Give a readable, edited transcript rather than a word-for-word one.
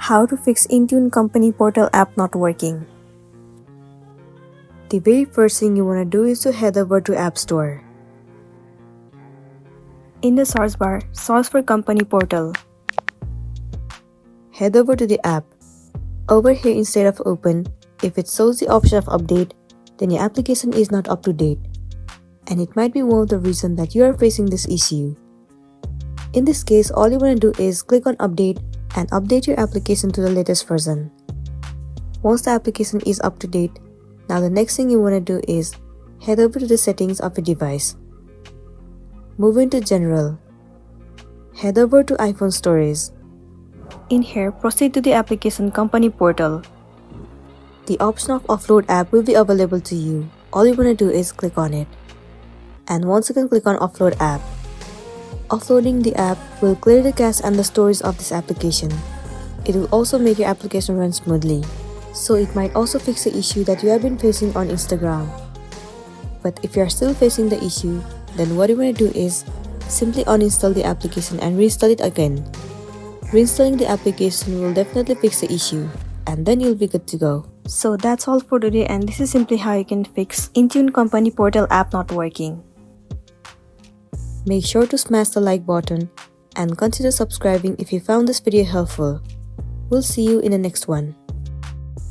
How to fix Intune Company Portal app not working. The very first thing you want to do is to head over to App Store. In the search bar, search for Company Portal. Head over to the app. Over here, instead of open, if it shows the option of update, then your application is not up to date. And it might be one of the reasons that you are facing this issue. In this case, all you want to do is click on update and update your application to the latest version. Once the application is up to date, now the next thing you want to do is head over to the settings of your device. Move into General. Head over to iPhone Storage. In here, proceed to the application Company Portal. The option of Offload app will be available to you. All you want to do is click on it. And once again click on Offload app. Offloading the app will clear the cache and the storage of this application. It will also make your application run smoothly. So it might also fix the issue that you have been facing on Instagram. But if you are still facing the issue, then what you want to do is simply uninstall the application and reinstall it again. Reinstalling the application will definitely fix the issue, and then you'll be good to go. So that's all for today, and this is simply how you can fix Intune Company Portal app not working. Make sure to smash the like button and consider subscribing if you found this video helpful. We'll see you in the next one.